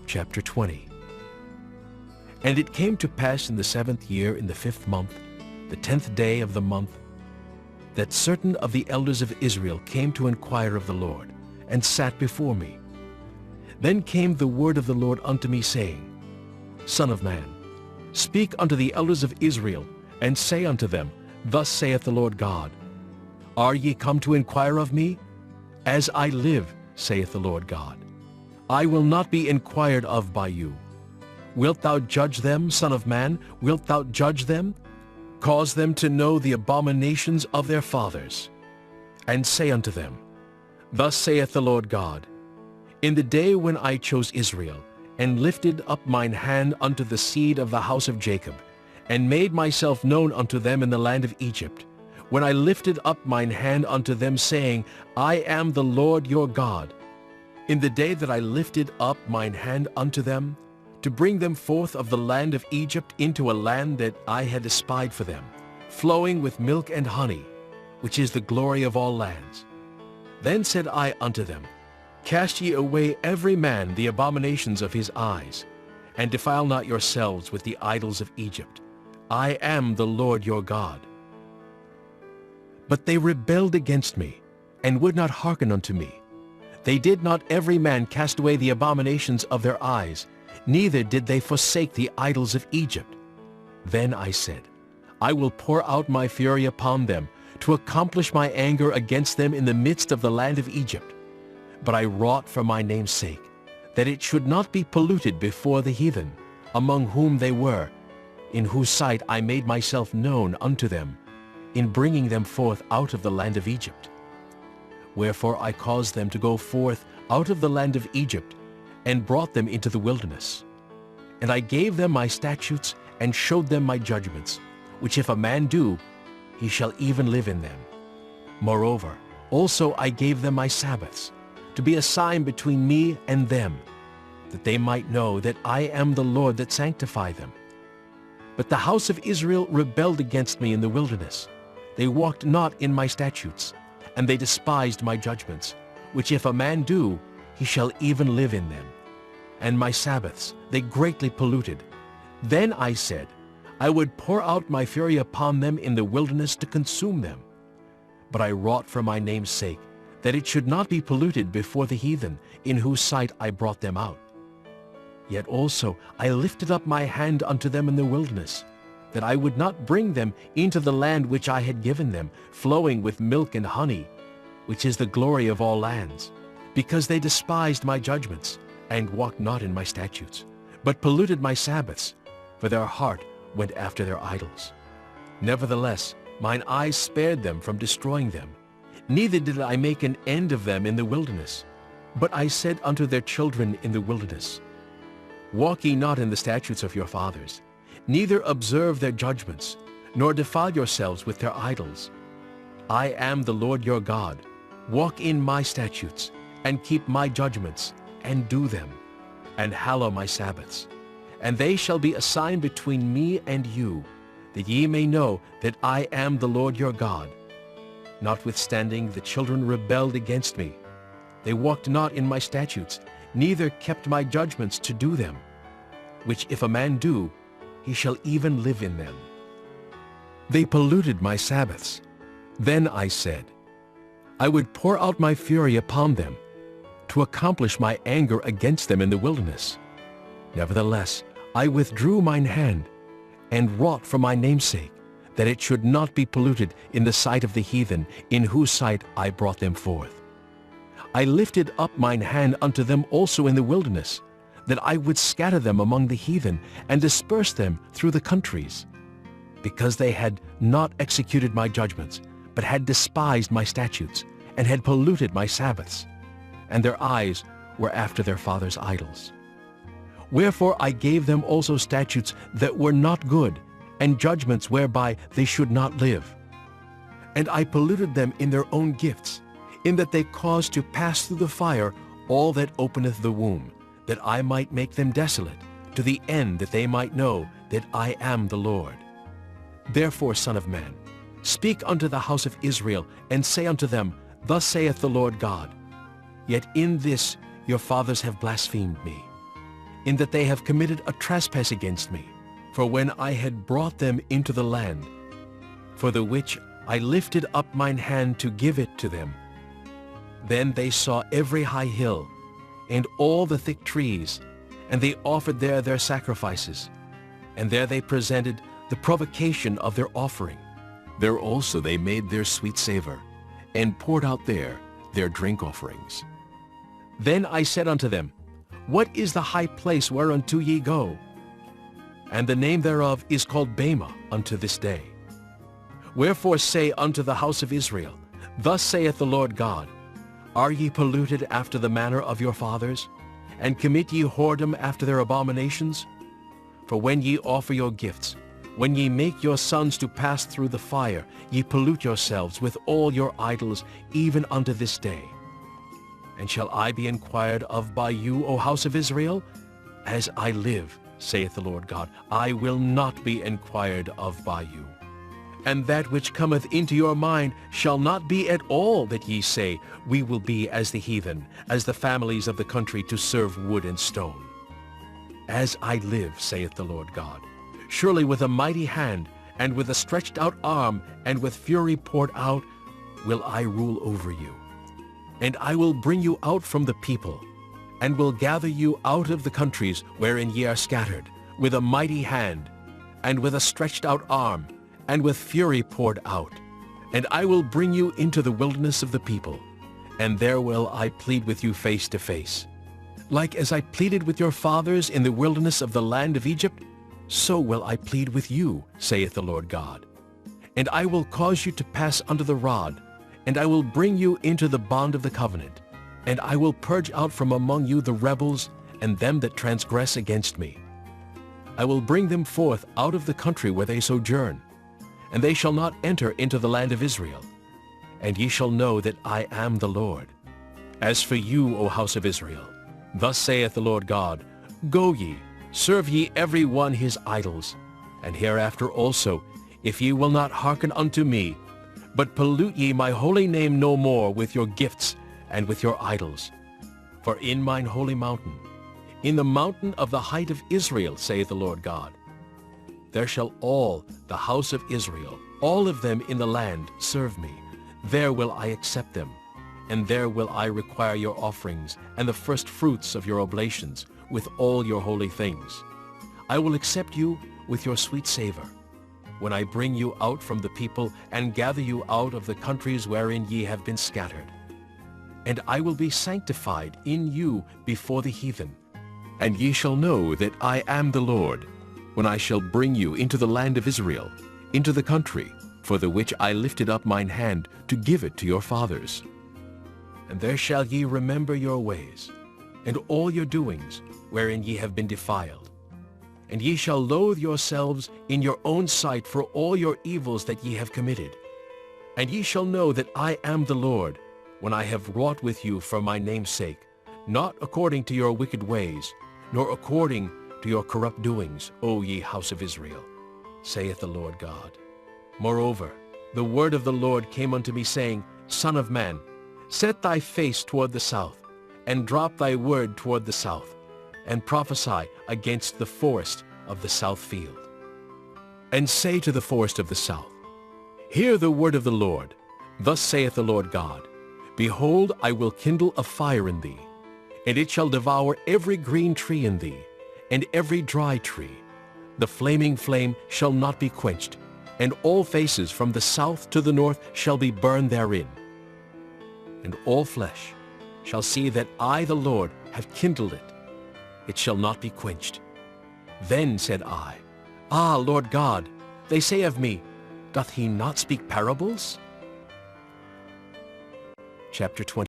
Chapter 20. And it came to pass in the 7th year, in the 5th month, the 10th day of the month, that certain of the elders of Israel came to inquire of the Lord, and sat before me. Then came the word of the Lord unto me, saying, Son of man, speak unto the elders of Israel, and say unto them, Thus saith the Lord God, Are ye come to inquire of me? As I live, saith the Lord God, I will not be inquired of by you. Wilt thou judge them, Son of man? Wilt thou judge them? Cause them to know the abominations of their fathers. And say unto them, Thus saith the Lord God, In the day when I chose Israel, and lifted up mine hand unto the seed of the house of Jacob, and made myself known unto them in the land of Egypt, when I lifted up mine hand unto them, saying, I am the Lord your God, in the day that I lifted up mine hand unto them, to bring them forth of the land of Egypt into a land that I had espied for them, flowing with milk and honey, which is the glory of all lands. Then said I unto them, Cast ye away every man the abominations of his eyes, and defile not yourselves with the idols of Egypt. I am the Lord your God. But they rebelled against me, and would not hearken unto me. They did not every man cast away the abominations of their eyes, neither did they forsake the idols of Egypt. Then I said, I will pour out my fury upon them, to accomplish my anger against them in the midst of the land of Egypt. But I wrought for my name's sake, that it should not be polluted before the heathen, among whom they were, in whose sight I made myself known unto them, in bringing them forth out of the land of Egypt. Wherefore I caused them to go forth out of the land of Egypt, and brought them into the wilderness. And I gave them my statutes, and showed them my judgments, which if a man do, he shall even live in them. Moreover, also I gave them my Sabbaths, to be a sign between me and them, that they might know that I am the Lord that sanctify them. But the house of Israel rebelled against me in the wilderness. They walked not in my statutes, and they despised my judgments, which if a man do, he shall even live in them. And my Sabbaths they greatly polluted. Then I said, I would pour out my fury upon them in the wilderness to consume them. But I wrought for my name's sake, that it should not be polluted before the heathen, in whose sight I brought them out. Yet also I lifted up my hand unto them in the wilderness, that I would not bring them into the land which I had given them, flowing with milk and honey, which is the glory of all lands, because they despised my judgments, and walked not in my statutes, but polluted my Sabbaths, for their heart went after their idols. Nevertheless, mine eyes spared them from destroying them, neither did I make an end of them in the wilderness. But I said unto their children in the wilderness, Walk ye not in the statutes of your fathers, neither observe their judgments, nor defile yourselves with their idols. I am the Lord your God. Walk in my statutes, and keep my judgments, and do them, and hallow my Sabbaths. And they shall be a sign between me and you, that ye may know that I am the Lord your God. Notwithstanding, the children rebelled against me. They walked not in my statutes, neither kept my judgments to do them, which if a man do, he shall even live in them. They polluted my Sabbaths. Then I said, I would pour out my fury upon them, to accomplish my anger against them in the wilderness. Nevertheless, I withdrew mine hand, and wrought for my name's sake, that it should not be polluted in the sight of the heathen, in whose sight I brought them forth. I lifted up mine hand unto them also in the wilderness, that I would scatter them among the heathen, and disperse them through the countries, because they had not executed my judgments, but had despised my statutes, and had polluted my Sabbaths, and their eyes were after their fathers' idols. Wherefore I gave them also statutes that were not good, and judgments whereby they should not live. And I polluted them in their own gifts, in that they caused to pass through the fire all that openeth the womb, that I might make them desolate, to the end that they might know that I am the Lord. Therefore, Son of man, speak unto the house of Israel, and say unto them, Thus saith the Lord God, Yet in this your fathers have blasphemed me. in that they have committed a trespass against me. For when I had brought them into the land, for the which I lifted up mine hand to give it to them, then they saw every high hill, and all the thick trees, and they offered there their sacrifices, and there they presented the provocation of their offering. There also they made their sweet savor, and poured out there their drink offerings. Then I said unto them, What is the high place whereunto ye go? And the name thereof is called Bema unto this day. Wherefore say unto the house of Israel, Thus saith the Lord God, Are ye polluted after the manner of your fathers? And commit ye whoredom after their abominations? For when ye offer your gifts, when ye make your sons to pass through the fire, ye pollute yourselves with all your idols, even unto this day. And shall I be inquired of by you, O house of Israel? As I live, saith the Lord God, I will not be inquired of by you. And that which cometh into your mind shall not be at all that ye say, We will be as the heathen, as the families of the country to serve wood and stone. As I live, saith the Lord God, surely with a mighty hand, and with a stretched out arm, and with fury poured out, will I rule over you. And I will bring you out from the people, and will gather you out of the countries wherein ye are scattered, with a mighty hand, and with a stretched out arm, and with fury poured out. And I will bring you into the wilderness of the people, and there will I plead with you face to face. Like as I pleaded with your fathers in the wilderness of the land of Egypt, so will I plead with you, saith the Lord God. And I will cause you to pass under the rod, and I will bring you into the bond of the covenant, and I will purge out from among you the rebels and them that transgress against me. I will bring them forth out of the country where they sojourn, and they shall not enter into the land of Israel. And ye shall know that I am the Lord. As for you, O house of Israel, thus saith the Lord God, Go ye, serve ye every one his idols, and hereafter also, if ye will not hearken unto me, but pollute ye my holy name no more with your gifts and with your idols. For in mine holy mountain, in the mountain of the height of Israel, saith the Lord God, there shall all the house of Israel, all of them in the land, serve me. There will I accept them, and there will I require your offerings and the first fruits of your oblations with all your holy things. I will accept you with your sweet savor, when I bring you out from the people and gather you out of the countries wherein ye have been scattered. And I will be sanctified in you before the heathen. And ye shall know that I am the Lord, when I shall bring you into the land of Israel, into the country, for the which I lifted up mine hand to give it to your fathers. And there shall ye remember your ways, and all your doings, wherein ye have been defiled. And ye shall loathe yourselves in your own sight for all your evils that ye have committed. And ye shall know that I am the Lord, when I have wrought with you for my name's sake, not according to your wicked ways, nor according to your corrupt doings, O ye house of Israel, saith the Lord God. Moreover, the word of the Lord came unto me, saying, Son of man, set thy face toward the south, and drop thy word toward the south, and prophesy against the forest of the south field. And say to the forest of the south, Hear the word of the Lord. Thus saith the Lord God, Behold, I will kindle a fire in thee, and it shall devour every green tree in thee, and every dry tree. The flaming flame shall not be quenched, and all faces from the south to the north shall be burned therein. And all flesh shall see that I, the Lord, have kindled it. It shall not be quenched. Then said I, Ah, Lord God, they say of me, Doth he not speak parables? Chapter 20.